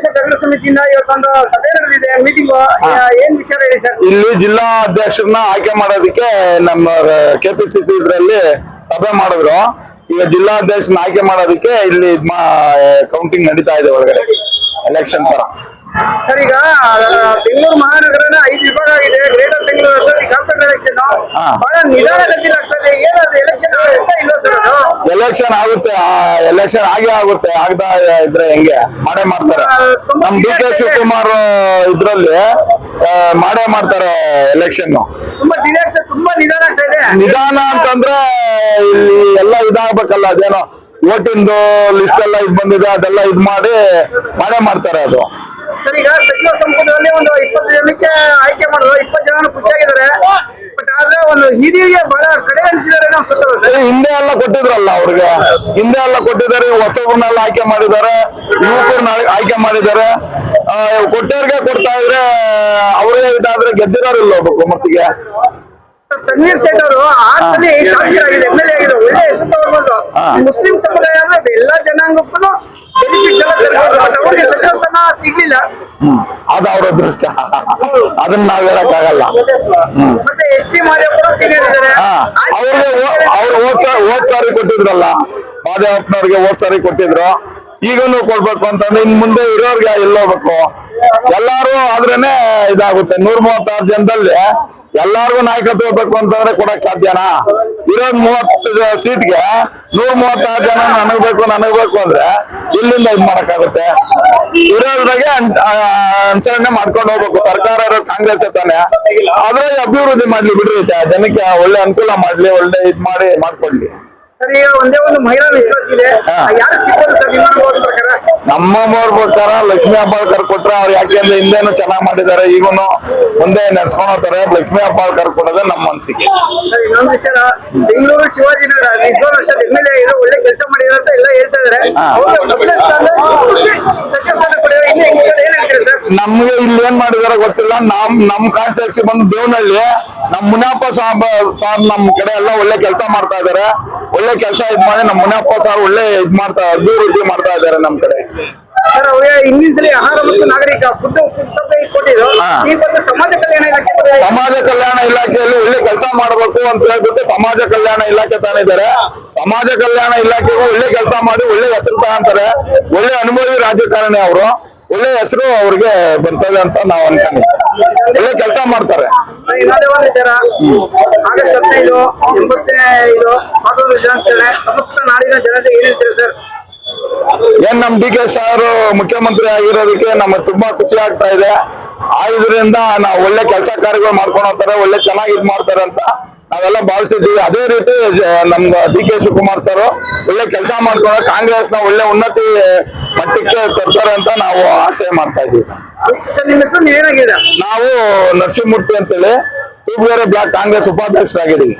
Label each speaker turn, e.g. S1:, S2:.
S1: ಪ್ರದೇಶ ಕಾಂಗ್ರೆಸ್ ಸಮಿತಿಯಿಂದ ಇವತ್ತೊಂದು ಸಭೆ ನಡೆದಿದೆ, ಮೀಟಿಂಗ್. ಏನ್ ವಿಚಾರ ಹೇಳಿ ಸರ್?
S2: ಇಲ್ಲಿ ಜಿಲ್ಲಾ ಅಧ್ಯಕ್ಷರನ್ನ ಆಯ್ಕೆ ಮಾಡೋದಕ್ಕೆ ನಮ್ಮ ಕೆಪಿಸಿಸಿ ಇದ್ರಲ್ಲಿ ಸಭೆ ಮಾಡಿದ್ರು. ಈಗ ಜಿಲ್ಲಾ ಅಧ್ಯಕ್ಷರನ್ನ ಆಯ್ಕೆ ಮಾಡೋದಕ್ಕೆ ಇಲ್ಲಿ ಕೌಂಟಿಂಗ್ ನಡೀತಾ ಇದೆ ಒಳಗಡೆ, ಎಲೆಕ್ಷನ್ ತರ.
S1: ಸರ್, ಈಗ ಬೆಂಗಳೂರು ಮಹಾನಗರನ 5 ವಿಭಾಗ ಆಗಿದೆ. ಗ್ರೇಟರ್ ಬೆಂಗಳೂರು ಕಾರ್ಪೊರೇಟ್ ಎಲೆಕ್ಷನ್ ಬಹಳ ನಿಧಾನಗತಿಯಲ್ಲಿ ಆಗ್ತದೆ. ಏನಾದ್ರು ಎಲೆಕ್ಷನ್ ಆಗುತ್ತೆ ಇಲ್ವಾ ಸರ್?
S2: ಎಲೆಕ್ಷನ್ ಆಗುತ್ತೆ, ಎಲೆಕ್ಷನ್ ಆಗುತ್ತೆ. ಆಗದ ಇದ್ರೆ ಹೆಂಗೆ ಮಾಡೇ ಮಾಡ್ತಾರೆ. ನಮ್ ಡಿ ಕೆ ಶಿವಕುಮಾರ್ ಇದ್ರಲ್ಲಿ ಮಾಡೇ ಮಾಡ್ತಾರೆ ಎಲೆಕ್ಷನ್.
S1: ತುಂಬಾ ನಿಧಾನ ಆಗ್ತಾ ಇದೆ.
S2: ನಿಧಾನ ಅಂತಂದ್ರೆ ಇಲ್ಲಿ ಎಲ್ಲ ಇದಾಗಬೇಕಲ್ಲ, ಅದೇನೋ ಓಟಿಂದು ಲಿಸ್ಟ್ ಎಲ್ಲ ಇದ್ ಬಂದಿದೆ, ಅದೆಲ್ಲ ಇದ್ ಮಾಡಿ ಮಾಡೇ ಮಾಡ್ತಾರೆ ಅದು.
S1: ಸರ್, ಈಗ ಸಚಿವ ಸಂಪುಟದಲ್ಲಿ ಒಂದು 20 ಜನಕ್ಕೆ ಆಯ್ಕೆ ಮಾಡಿದ್ರು. 20 ಜನ ಖುಷಿಯಾಗಿದ್ದಾರೆ. ಬಟ್ ಆದ್ರೆ ಒಂದು ಹಿರಿಯರಿಗೆ ಬಹಳ ಕಡೆ ಅನಿಸಿದ್ದಾರೆ ಅನ್ಸುತ್ತೆ.
S2: ಹಿಂದೆ ಎಲ್ಲ ಕೊಟ್ಟಿದ್ರಲ್ಲ ಅವ್ರಿಗೆ, ಹಿಂದೆ ಎಲ್ಲ ಕೊಟ್ಟಿದ್ದಾರೆ. ಹೊಸಬ್ರನ್ನೆಲ್ಲ ಆಯ್ಕೆ ಮಾಡಿದ್ದಾರೆ, ಯುವಕರನ್ನ ಆಯ್ಕೆ ಮಾಡಿದ್ದಾರೆ. ಕೊಟ್ಟವ್ರಿಗೆ ಕೊಡ್ತಾ ಇದ್ರೆ ಅವ್ರಿಗೆ ಇದಾದ್ರೆ ಗೆದ್ದಿರೋರಿಲ್ಲ ಹೋಗ್ಬೇಕು ಮತ್ತಿಗೆ.
S1: ತನ್ವೀರ್ ಸೇಠ್ ಅವರು ಆಸಲಿ ಶಾಸಕರಾಗಿದೆ, MLA ಆಗಿದೆ, ಒಳ್ಳೆ ಹೆಸರು ಬಂದು ಮುಸ್ಲಿಂ ಸಮುದಾಯ ಅಂದ್ರೆ ಎಲ್ಲಾ ಜನಾಂಗಕ್ಕೂ ಬೆನಿಫಿಟ್ ಅವ್ರಿಗೆ ಸಚಿವಸ್ಥಾನ ಸಿಗ್ಲಿಲ್ಲ.
S2: ಅದು ಅವ್ರ ಅದೃಷ್ಟ, ಅದನ್ನ ನಾವ್ ಹೇಳಕ್ ಆಗಲ್ಲ.
S1: ಮತ್ತೆ SC ಮಾದೇವಪ್ಪರು ಸೀನಿಯರ್ ಇದ್ದಾರೆ.
S2: ಅವ್ರಿಗೆ ಹೋದ್ ಸಾರಿ ಕೊಟ್ಟಿದ್ರಲ್ಲ, ಮಾದೇವಪ್ಪನವ್ರಿಗೆ ಹೋದ್ ಸಾರಿ ಕೊಟ್ಟಿದ್ರು. ಈಗನು ಕೊಡ್ಬೇಕು ಅಂತಂದ್ರೆ ಇನ್ ಮುಂದೆ ಇರೋರ್ಗೆ ಎಲ್ಲೋಗ್ಬೇಕು. ಎಲ್ಲಾರು ಆದ್ರೇನೆ ಇದಾಗುತ್ತೆ. 136 ಜನದಲ್ಲಿ ಎಲ್ಲಾರ್ಗು ನಾಯಕತ್ವ ಬೇಕು ಅಂತಂದ್ರೆ ಕೊಡಕ್ ಸಾಧ್ಯನಾ? ಇರೋದ್ 30 ಸೀಟ್ಗೆ 136 ಜನ ನನಗ್ ಬೇಕು ಅಂದ್ರೆ ಇಲ್ಲಿಂದ ಇದ್ ಮಾಡಕ್ಕಾಗುತ್ತೆ? ಇರೋದ್ರಾಗೆ ಅನುಸರಣೆ ಮಾಡ್ಕೊಂಡು ಹೋಗ್ಬೇಕು. ಸರ್ಕಾರ ಕಾಂಗ್ರೆಸ್ ತಾನೆ, ಅದ್ರಾಗ ಅಭಿವೃದ್ಧಿ ಮಾಡ್ಲಿ ಬಿಡ್ರಿ, ಜನಕ್ಕೆ ಒಳ್ಳೆ ಅನುಕೂಲ ಮಾಡ್ಲಿ, ಒಳ್ಳೆ ಇದ್ ಮಾಡಿ ಮಾಡ್ಕೊಡ್ಲಿ.
S1: ಸರ್, ಈಗ ಒಂದೇ ಒಂದು ಮಹಿಳಾ ವಿಶ್ವಾಸ ಇದೆ. ಯಾರು ಸಿಗ್ಬೋದು ಸರ್ ನಿಮ್ಮ ಪ್ರಕಾರ?
S2: ನಮ್ಮ ಪ್ರಕಾರ ಲಕ್ಷ್ಮೀ ಹೆಬ್ಬಾಳ್ಕರ್ ಕೊಟ್ರೆ ಅವ್ರು, ಯಾಕೆಂದ್ರೆ ಹಿಂದೇನು ಚೆನ್ನಾಗ್ ಮಾಡಿದ್ದಾರೆ, ಈಗೂನು ಮುಂದೆ ನಡ್ಸ್ಕೊಂಡು ಹೋಗ್ತಾರೆ. ಲಕ್ಷ್ಮೀ ಹೆಬ್ಬಾಳ್ಕರ್ ಕೊಡೋದೇ ನಮ್ಮ ಮನಸ್ಸಿಗೆ.
S1: ಸರ್, ಇನ್ನೊಂದು ವಿಚಾರ, ಬೆಂಗಳೂರು ಶಿವಾಜಿನಗರ 15 ವರ್ಷದ MLA ಇರೋ ಒಳ್ಳೆ ಕೆಲಸ ಮಾಡಿದ್ದಾರೆ ಅಂತ ಎಲ್ಲ ಹೇಳ್ತಾ ಇದಾರೆ.
S2: ನಮ್ಗೆ ಇಲ್ಲಿ ಏನ್ ಮಾಡಿದಾರೆ ಗೊತ್ತಿಲ್ಲ. ನಮ್ ಕಾನ್ಸ್ಟಿಟ್ಯೂನ್ಸಿ ಬಂದು ದೇವನಹಳ್ಳಿ, ನಮ್ ಮುನಿಯಪ್ಪ ಸಾಬ್ ನಮ್ ಕಡೆ ಎಲ್ಲ ಒಳ್ಳೆ ಕೆಲಸ ಮಾಡ್ತಾ ಇದಾರೆ. ಒಳ್ಳೆ ಕೆಲಸ ಇದ್ ಮಾಡಿ ನಮ್ಮ ಮುನಿಯಪ್ಪ ಸಾರ್ ಒಳ್ಳೆ ಇದ್ ಮಾಡ್ತಾ, ಅಭಿವೃದ್ಧಿ ಮಾಡ್ತಾ ಇದಾರೆ ನಮ್ ಕಡೆ.
S1: ಸರ್, ಅವ್ರಿಗೆ ಹಿಂದಿನ ಸಲ ಆಹಾರ ಮತ್ತು ನಾಗರಿಕ ಫುಡ್ ಸಪ್ಲೈ ಕೊಟ್ಟಿದ್ರು. ಈ ಒಂದು ಸಮಾಜ ಕಲ್ಯಾಣ ಇಲಾಖೆ,
S2: ಸಮಾಜ ಕಲ್ಯಾಣ ಇಲಾಖೆಯಲ್ಲಿ ಒಳ್ಳೆ ಕೆಲಸ ಮಾಡಬೇಕು ಅಂತ ಹೇಳ್ಬಿಟ್ಟು ಸಮಾಜ ಕಲ್ಯಾಣ ಇಲಾಖೆ ತಾನಿದ್ದಾರೆ. ಸಮಾಜ ಕಲ್ಯಾಣ ಇಲಾಖೆಗೂ ಒಳ್ಳೆ ಕೆಲಸ ಮಾಡಿ ಒಳ್ಳೆ ಹೆಸರು ತಗೊಂತಾರೆ. ಒಳ್ಳೆ ಅನುಭವಿ ರಾಜಕಾರಣಿ ಅವರು, ಒಳ್ಳೆ ಹೆಸರು ಅವ್ರಿಗೆ ಬರ್ತದೆ ಅಂತ ನಾವು ಅನ್ಕೊಂಡಿದ್ವಿ. ಒಳ್ಳೆ ಕೆಲಸ ಮಾಡ್ತಾರೆ.
S1: ಇನ್ನೊಂದೇ ಒಂದು ವಿಚಾರ, ಆಗಸ್ಟ್ 15 85 ಸ್ವಾತಂತ್ರ್ಯ ದಿನಾಚರಣೆ, ಸಮಸ್ತ ನಾಡಿನ ಜನತೆ ಏನ್ ಹೇಳ್ತೀರಿ ಸರ್?
S2: ಏನ್ ನಮ್ ಡಿ ಕೆ ಸಾರ್ ಮುಖ್ಯಮಂತ್ರಿ ಆಗಿರೋದಕ್ಕೆ ನಮಗೆ ತುಂಬಾ ಖುಷಿ ಆಗ್ತಾ ಇದೆ. ಇದರಿಂದ ನಾವು ಒಳ್ಳೆ ಕೆಲಸ ಕಾರ್ಯಗಳು ಮಾಡ್ಕೊಂಡು ಹೋಗ್ತಾರೆ, ಒಳ್ಳೆ ಚೆನ್ನಾಗಿ ಇದ್ ಮಾಡ್ತಾರೆ ಅಂತ ನಾವೆಲ್ಲ ಭಾವಿಸಿದ್ದೀವಿ. ಅದೇ ರೀತಿ ನಮ್ ಡಿ ಕೆ ಶಿವಕುಮಾರ್ ಸರ್ ಒಳ್ಳೆ ಕೆಲಸ ಮಾಡ್ಕೊಂಡು ಕಾಂಗ್ರೆಸ್ ನ ಒಳ್ಳೆ ಉನ್ನತಿ ಮಟ್ಟಕ್ಕೆ ತರ್ತಾರೆ ಅಂತ ನಾವು ಆಶಯ ಮಾಡ್ತಾ ಇದ್ದೀವಿ.
S1: ನಾವು
S2: ನರಸಿಂಹಮೂರ್ತಿ ಅಂತೇಳಿ ತೂಗುವೇರೆ ಬ್ಲಾಕ್ ಕಾಂಗ್ರೆಸ್ ಉಪಾಧ್ಯಕ್ಷರಾಗಿದ್ದೀವಿ.